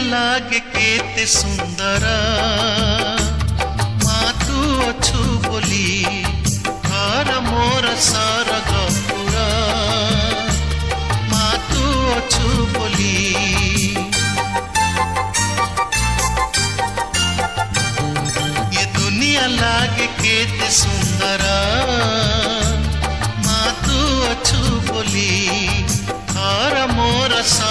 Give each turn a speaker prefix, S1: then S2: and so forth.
S1: लागे केते सुंदरा माँ तू अछु बोली घर मोर सारा गपुरा माँ तू अछु बोली ये दुनिया लागे केते सुंदरा माँ तू अछु बोली घर मोर सारा